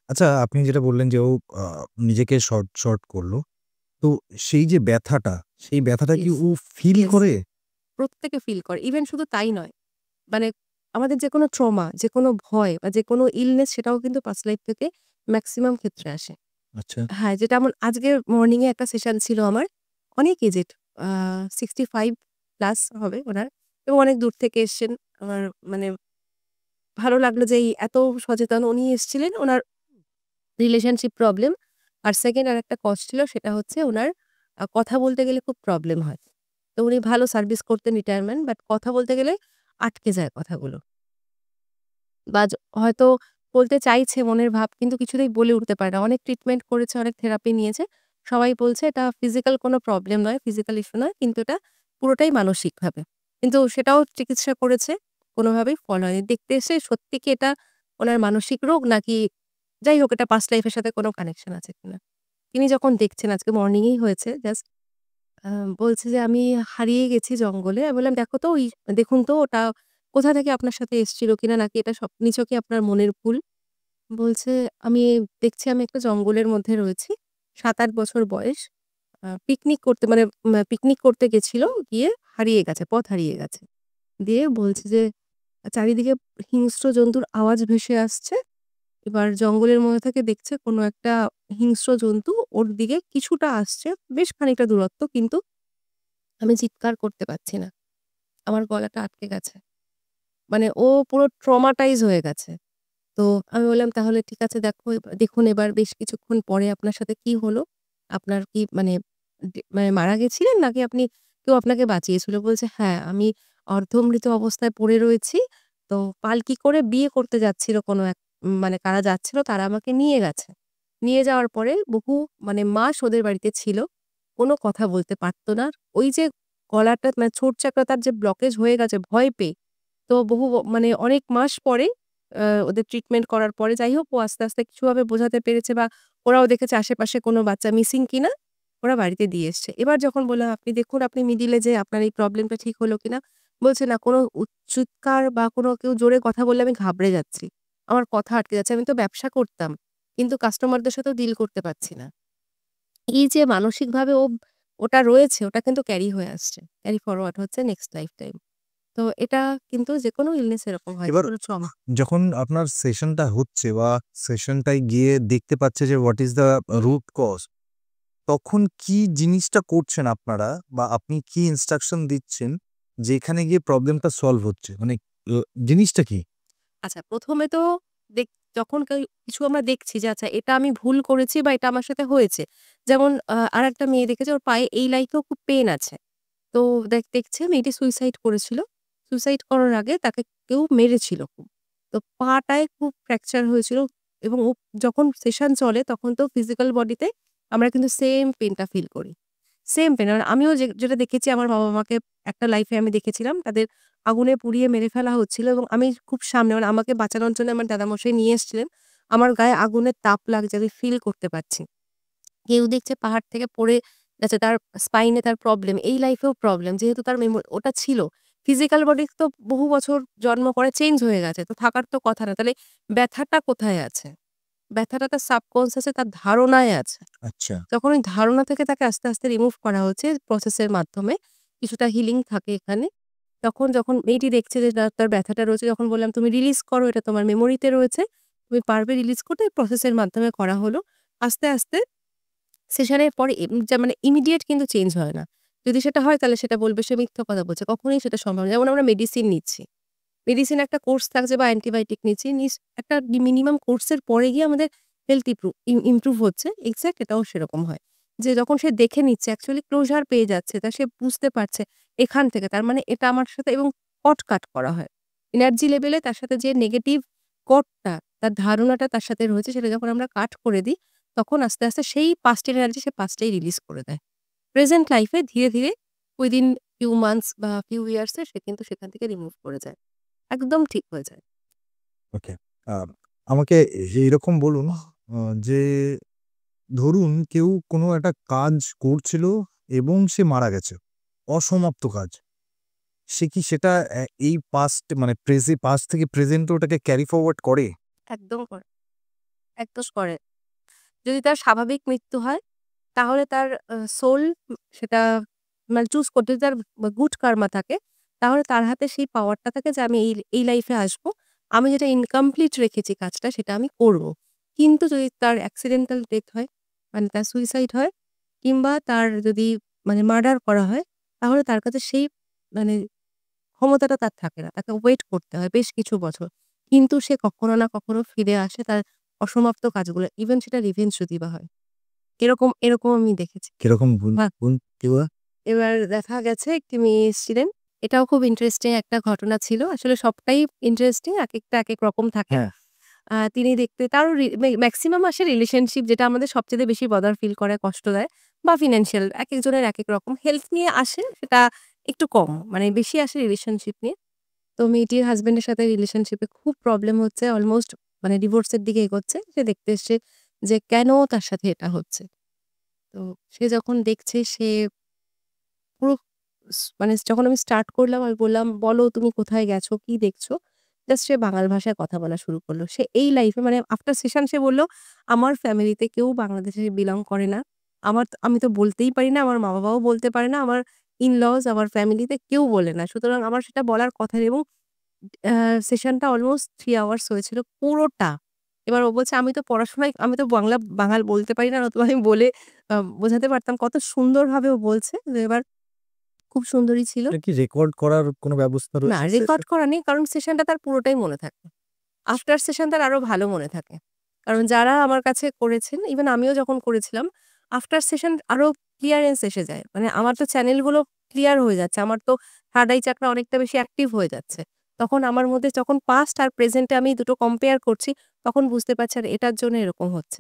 আচ্ছা, আপনি যেটা বললেন যে ও আ নিজেকে শর্ট করলো। তো সেই যে ব্যথাটা, সেই ব্যথাটা কি ইয়েস, ও ফিল ইয়েস। করে? প্রত্যেকে ফিল করে। ইভেন শুধু তাই নয়। মানে আমাদের যেকোনো ট্রমা, যেকোনো ভয় বা যেকোনো ইলনেস সেটাও কিন্তু পাস্ট লাইফ থেকে মেক্সিমাম ক্ষেত্রে আসে। আচ্ছা, হ্যাঁ, যেটা আজকের মর্নিং এ একটা সেশন ছিল আমার। অনেক এজেড আ 65 প্লাস হবে উনার এবং অনেক দূর থেকে এসছেন। আমার মানে ভালো লাগলো যে এত সচেতন উনি এসছিলেন। উনার রিলেশনশিপ প্রবলেম। আর 2nd আরেকটা কজ ছিল সেটা হচ্ছে উনার কথা বলতে গেলে খুব প্রবলেম হয়। তো উনি ভালো সার্ভিস করতেন রিটায়ারমেন্ট বাট কথা বলতে গেলে আটকে যায় কথাগুলো। বা হয়তো বলতে চাইছে মনের ভাব কিন্তু কিছুতেই বলে উঠতে পারে না। অনেক ট্রিটমেন্ট করেছে, অনেক থেরাপি নিয়েছে। সবাই বলছে এটা ফিজিক্যাল কোনো প্রবলেম নয়, ফিজিক্যাল ইস্যু নয়। কিন্তু এটা পুরোটাই মানসিকভাবে। কিন্তু সেটাও চিকিৎসা করেছে, কোনোভাবেই ফল হয়নি। দেখতে এসে সত্যি কি এটা উনার মানসিক রোগ নাকি যাই হোক এটা পাস্ট লাইফ এর সাথে কোনো কানেকশন আছে কিনা। তিনি যখন দেখছেন আজকে মর্নিং এই হয়েছে জাস্ট আ বলছে যে, "আমি হারিয়ে গেছি জঙ্গলে।" আমি বললাম, "দেখো তো দেখুন তো ওটা কোথা থেকে আপনার সাথে এসেছিল কিনা নাকি এটা নিছকই আপনার মনের ভুল?" বলছে, "আমি দেখছি আমি একটা জঙ্গলের মধ্যে রয়েছি। ৭-৮ বছর বয়স। পিকনিক করতে মানে পিকনিক করতে গেছিল, গিয়ে হারিয়ে গেছে, পথ হারিয়ে গেছে।" দিয়ে বলছে যে, চারিদিকে হিংস্র জন্তুর আওয়াজ ভেসে আসছে। এবার জঙ্গলের মধ্যে থেকে দেখছে কোনো একটা হিংস্র জন্তু ওর দিকে কিছুটা আসছে। বেশ খানিকটা দূরত্ব কিন্তু আমি চিৎকার করতে পারছি না। আমার গলাটা আটকে গেছে। মানে ও পুরো ট্রমাটাইজ হয়ে গেছে। তো আমি বললাম, "তাহলে ঠিক আছে দেখুন এবার বেশ কিছুক্ষণ পরে আপনার সাথে কি হলো? আপনার কি মানে মারা গেছিলেন নাকি কেউ আপনাকে বাঁচিয়েছিল?" বলছে, "হ্যাঁ, আমি অর্ধমৃত অবস্থায় পড়ে রয়েছি। তো পালকি করে বিয়ে করতে যাচ্ছিল কোনো এক মানে কারা যাচ্ছিল তারা আমাকে নিয়ে গেছে। নিয়ে যাওয়ার পরে মানে মাস ওদের বাড়িতে ছিল। কোনো কথা বলতে পারত না। ওই যে গলাটা মানে ছোট চাকরাটার যে ব্লকেজ হয়ে গেছে ভয় পেয়ে তো মানে অনেক মাস পরে ওদের ট্রিটমেন্ট করার পরে যাই হোক ও আস্তে, আস্তে কিছুভাবে বোঝাতে পেরেছে বা ওরাও দেখেছে আশেপাশে কোনো বাচ্চা মিসিং কিনা, ওরা বাড়িতে দিয়ে এসছে। এবার যখন বললাম, "আপনি দেখুন আপনি মিডিলে যে আপনার এই প্রবলেমটা ঠিক হলো কিনা?" বলছে, "না কোনো চিৎকার বা কোনো কেউ জোরে কথা বললে আমি ঘাবড়ে যাচ্ছি। আমার কথা আটকে যাচ্ছে। আমি তো ব্যবসা করতাম। কিন্তু কাস্টমারদের সাথেও ডিল করতে পারছি না।" এই যে মানসিকভাবে ওটা রয়েছে ওটা কিন্তু ক্যারি হয়ে আসছে। ক্যারি ফরওয়ার্ড হচ্ছে নেক্সট লাইফ টাইম। তো এটা কিন্তু যেকোনো ইলনেস এরকম হয়। এবার যেকোনো ট্রমা। যখন আপনার সেশনটা হচ্ছে বা সেশনটায় গিয়ে দেখতে পাচ্ছে যে what is the root cause, তখন কি জিনিসটা করছেন আপনারা বা আপনি কি ইনস্ট্রাকশন দিচ্ছেন যে এখানে গিয়ে প্রবলেমটা সলভ হচ্ছে? মানে ও জিনিসটা কি? আচ্ছা ১ম এ তো দেখ যখন কিছু আমরা দেখছি যে আচ্ছা এটা আমি ভুল করেছি বা এটা আমার সাথে হয়েছে। যেমন আরেকটা মেয়ে দেখেছি ওর পায়ে এই লাইফেও খুব পেইন আছে। তো দেখছে মেয়েটি সুইসাইড করেছিল। সুইসাইড করার আগে তাকে কেউ মেরেছিল খুব। তো পাটায় খুব ফ্র্যাকচার হয়েছিল এবং ও যখন সেশন চলে তখন তো ফিজিক্যাল বডিতে আমরা কিন্তু সেম পেইনটা ফিল করি। সেম পেইন মানে আমিও যেটা দেখেছি আমার বাবা-মাকে একটা লাইফে আমি দেখেছিলাম তাদের আগুনে পুড়িয়ে মেরে ফেলা হচ্ছিল এবং আমি খুব সামনে মানে আমাকে বাঁচানোর জন্য আমার দাদামশাই নিয়ে এসেছিলেন। আমার গায়ে আগুনের তাপ লাগছে আমি ফিল করতে পারছি। কেউ দেখছে পাহাড় থেকে পড়ে যাচ্ছে তার স্পাইনে তার প্রবলেম, এই লাইফেও প্রবলেম। যেহেতু তার ওটা ছিল। ফিজিক্যাল বডি তো বহু বছর জন্ম করে চেঞ্জ হয়ে গেছে। তো থাকার তো কথা না। তাহলে ব্যথাটা কোথায় আছে? ব্যথাটা তার সাবকন্সিয়াস এ তার ধারণায় আছে। আচ্ছা। যখন ওই ধারণা থেকে তাকে আস্তে, আস্তে রিমুভ করা হচ্ছে প্রসেস এর মাধ্যমে, কিছুটা হিলিং থাকে এখানে। যখন মেয়েটি দেখছে যে তার ব্যথাটা রয়েছে, যখন বললাম, "তুমি রিলিজ করো, এটা তোমার মেমোরিতে রয়েছে। তুমি পারবে রিলিজ করতে।" প্রসেস এর মাধ্যমে করা হলো। আস্তে, আস্তে সেশনের পরে মানে ইমিডিয়েট কিন্তু চেঞ্জ হয় না। যদি সেটা হয় তাহলে সেটা বলবে সে মিথ্যা কথা বলছে। কখনোই সেটা সম্ভব না। যেমন আমরা মেডিসিন নিচ্ছি। মেডিসিন একটা কোর্স থাকছে বা অ্যান্টিবায়োটিক নিচ্ছি। একটা মিনিমাম কোর্সের পরে গিয়ে আমাদের হেলথ ইমপ্রুভ হচ্ছে। এক্সাক্ট এটাও সেরকম হয়। যে যখন সে দেখে নিচ্ছে অ্যাকচুয়ালি ক্লোজার পেয়ে যাচ্ছে। সে বুঝতে পারছে এখান থেকে তার মানে এটা আমার সাথে এবং কাট করা হয়। এনার্জি লেভেলে তার সাথে যে নেগেটিভ কটটা তার ধারণাটা তার সাথে রয়েছে সেটা যখন আমরা কাট করে দিই, তখন আস্তে, আস্তে সেই পাস্ট এর এনার্জি সে পাস্টেই রিলিজ করে দেয়। প্রেজেন্ট লাইফ এ ধীরে, ধীরে উইদিন ফিউ মান্থস বা ফিউ ইয়ার্স এ সে কিন্তু সেখান থেকে রিমুভ করে যায়। একদম ঠিক হয়ে যায়। ওকে। আ আমাকে এইরকম বলুন যে ধরুন কেউ কোনো একটা কাজ করছিল এবং সে মারা গেছে। অসমাপ্ত কাজ। সে কি সেটা এই পাস্ট মানে পাস্ট থেকে প্রেজেন্ট এ ওটাকে ক্যারি ফরওয়ার্ড করে? একদম করে, একদম করে। যদি তার স্বাভাবিক মৃত্যু হয় তাহলে তার সোল সেটা মানে চুজ করতে যদি তার গুড কার্মা থাকে, তাহলে তার হাতে সেই পাওয়ারটা থাকে যে আমি এই লাইফে আসবো। আমি যেটা ইনকমপ্লিট রেখেছি কাজটা সেটা আমি করব। কিন্তু যদি তার অ্যাক্সিডেন্টাল ডেথ হয়, মানে তার সুইসাইড হয় কিংবা তার যদি মানে মার্ডার করা হয়, তাহলে তার কাছে সেই মানে ক্ষমতাটা তার থাকে না। তাকে ওয়েট করতে হয় বেশ কিছু বছর। কিন্তু সে কখনো না কখনো ফিরে আসে তার অসমাপ্ত কাজগুলো। ইভেন সেটা রিভেঞ্জ যদি বা হয়। এরকম আমি দেখেছি। কিরকম বাহ! কিবা? এবার দেখা গেছে একটি মেয়ে এসছিলেন। এটাও খুব ইন্টারেস্টিং একটা ঘটনা ছিল। আসলে সবটাই ইন্টারেস্টিং, একেকটা একেক রকম থাকে। হ্যাঁ। তিনি দেখতে তারও মেক্সিমাম আসে রিলেশনশিপ যেটা আমাদের সবচাইতে বেশি বদার ফিল করে, কষ্ট দেয় বা ফিন্যান্সিয়াল একেকজনের একেক রকম। হেলথ নিয়ে আসে সেটা একটু কম। মানে বেশি আসে রিলেশনশিপ নিয়ে। তো মেয়েটির হাসব্যান্ডের সাথে রিলেশনশিপে খুব প্রবলেম হচ্ছে। অলমোস্ট মানে ডিভোর্সের দিকে এগোচ্ছে। সে দেখতে এসছে যে কেন তার সাথে এটা হচ্ছে। তো সে যখন দেখছে সে পুরো মানে যখন আমি স্টার্ট করলাম আমি বললাম, "বলো তুমি কোথায় গেছো? কি দেখছো?" জাস্ট সে বাঙাল ভাষায় কথা বলা শুরু করল। সে এই লাইফে মানে আফটার সেশন সে বলল, "আমার ফ্যামিলিতে কেউ বাংলাদেশে বিলং করে না। আমি তো বলতেই পারি না। আমার মা-বাবাও বলতে পারে না। আমার ইন-লজ আমার ফ্যামিলিতে কেউ বলে না। সুতরাং আমার সেটা বলার কথা নেই" এবং আ সেশনটা অলমোস্ট ৩ আওয়ার্স হয়েছিল পুরোটা। এবার ও বলছে, আমি তো বাঙাল বলতে পারি না, নতুবা আমি বলে বোঝাতে পারতাম।" কত সুন্দরভাবে ও বলছে। তো এবার খুব সুন্দরী ছিল। এটা কি রেকর্ড করার কোনো ব্যবস্থা না রয়েছে রেকর্ড সেশন? করা নেই কারণ সেশনটা তার পুরোটাই মনে থাকে। আফটার সেশন তার আরো ভালো মনে থাকে। কারণ যারা আমার কাছে করেছেন, ইভেন আমিও যখন করেছিলাম, আফটার সেশন আরো ক্লিয়ারেন্স এসে যায়। মানে আমার তো চ্যানেলগুলো ক্লিয়ার হয়ে যাচ্ছে। আমার তো থার্ড আই চাকরা অনেকটা বেশি অ্যাক্টিভ হয়ে যাচ্ছে। তখন আমার মধ্যে যখন পাস্ট আর প্রেজেন্ট এ আমি দুটো কম্পেয়ার করছি, তখন বুঝতে পারছি আর এটার জন্য এরকম হচ্ছে।